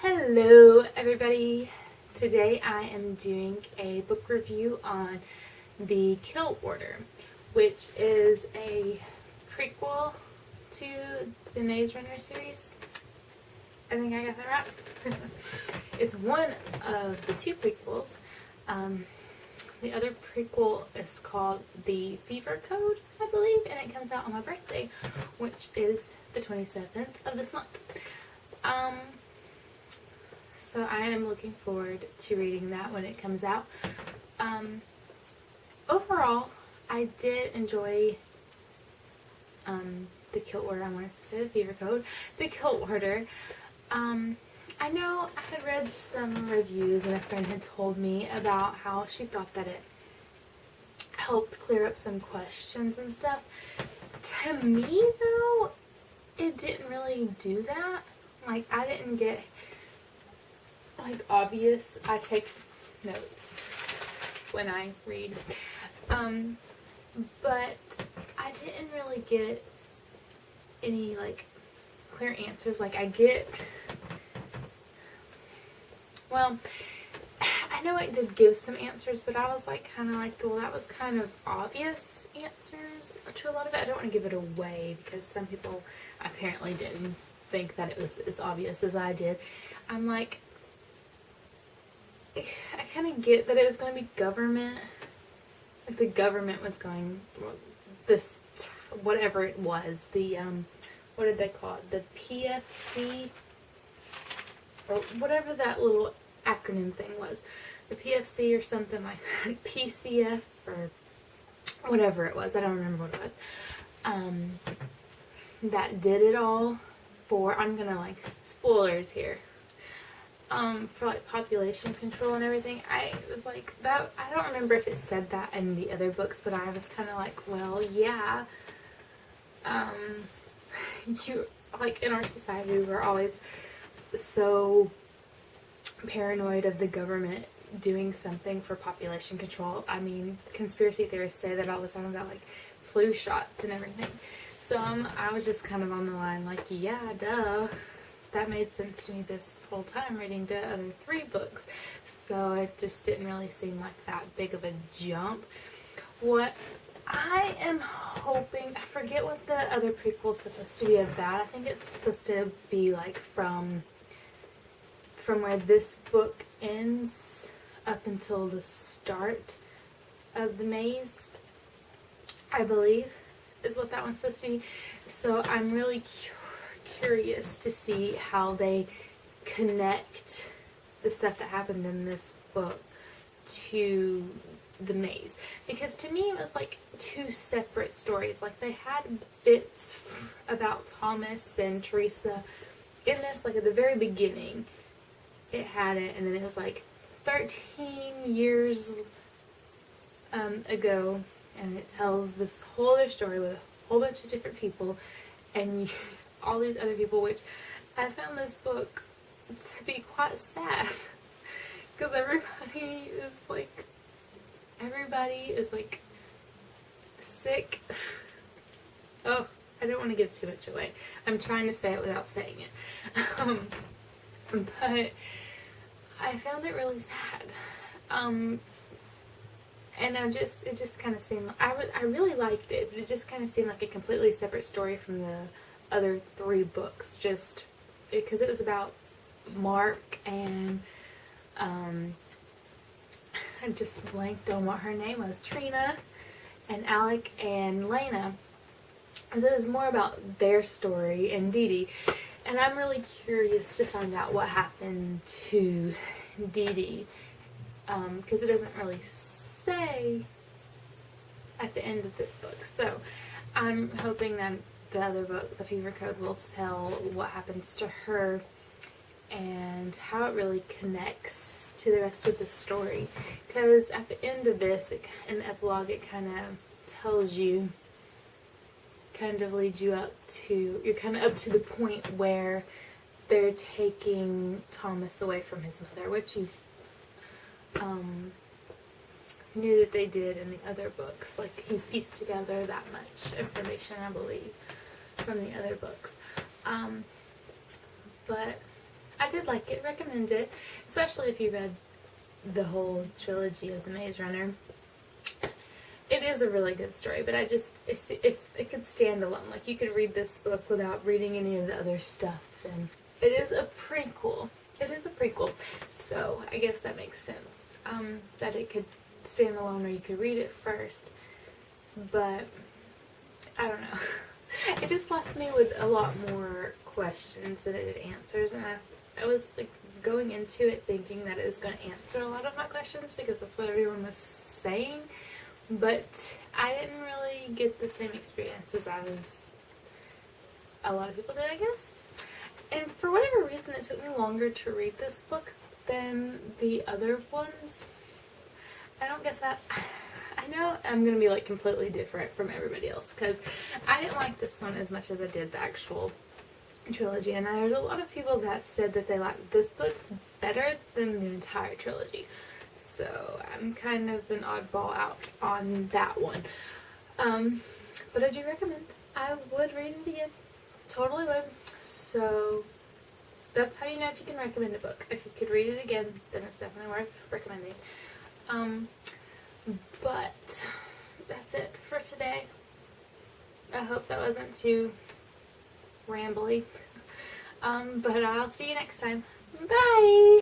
Hello everybody! Today I am doing a book review on The Kill Order, which is a prequel to the Maze Runner series. I think I got that right. It's one of the two prequels. The other prequel is called The Fever Code, I believe, and it comes out on my birthday, which is the 27th of this month. So I am looking forward to reading that when it comes out. Overall, I did enjoy The Kill Order. I wanted to say The Fever Code. The Kill Order. I know I had read some reviews and a friend had told me about how she thought that it helped clear up some questions and stuff. To me, though, it didn't really do that. Like, I didn't get obvious. I take notes when I read. But I didn't really get any, clear answers. Well, I know it did give some answers, but I was well, that was kind of obvious answers to a lot of it. I don't want to give it away because some people apparently didn't think that it was as obvious as I did. I'm like, I kind of get that it was going to be government. Like, the government was going, whatever it was, what did they call it? The PFC? Or whatever that little acronym thing was. The PFC or something like that. PCF or whatever it was. I don't remember what it was. That did it all for, I'm going to, spoilers here. For population control and everything. I was like, that, I don't remember if it said that in the other books, but I was kind of like, well, yeah. In our society, we're always so paranoid of the government doing something for population control. I mean, conspiracy theorists say that all the time about, flu shots and everything. So, I was just kind of on the line, yeah, duh. That made sense to me this whole time reading the other three books. So it just didn't really seem like that big of a jump. What I am hoping, I forget what the other prequel is supposed to be about. I think it's supposed to be from where this book ends up until the start of the maze, I believe, is what that one's supposed to be. So I'm really curious to see how they connect the stuff that happened in this book to the maze, because to me it was two separate stories. They had bits about Thomas and Teresa in this, at the very beginning it had it, and then it was 13 years ago, and it tells this whole other story with a whole bunch of different people and all these other people, which I found this book to be quite sad because everybody is sick. Oh, I don't want to give too much away. I'm trying to say it without saying it. But I found it really sad. And it just kind of seemed, I really liked it, but it just kind of seemed like a completely separate story from the other three books, just because it was about Mark and I just blanked on what her name was, Trina and Alec and Lena. So it was more about their story and Dee Dee, and I'm really curious to find out what happened to Dee Dee, because it doesn't really say at the end of this book. So I'm hoping that the other book, The Fever Code, will tell what happens to her and how it really connects to the rest of the story. Because at the end of this, in the epilogue, it kind of tells you, kind of leads you up to, you're kind of up to the point where they're taking Thomas away from his mother, which you knew that they did in the other books. He's pieced together that much information, I believe, from the other books. But I did like it, recommend it, especially if you read the whole trilogy of The Maze Runner. It is a really good story, but it could stand alone. Like, you could read this book without reading any of the other stuff, and it is a prequel. It is a prequel, so I guess that makes sense, that it could stand alone, or you could read it first, but I don't know. It just left me with a lot more questions than it did answers, and I was like going into it thinking that it was going to answer a lot of my questions because that's what everyone was saying, but I didn't really get the same experience as a lot of people did, I guess. And for whatever reason, it took me longer to read this book than the other ones. I don't guess that... I know I'm going to be like completely different from everybody else because I didn't like this one as much as I did the actual trilogy, and there's a lot of people that said that they liked this book better than the entire trilogy. So I'm kind of an oddball out on that one. But I do recommend. I would read it again. Totally would. So that's how you know if you can recommend a book. If you could read it again, then it's definitely worth recommending. But that's it for today. I hope that wasn't too rambly. But I'll see you next time. Bye!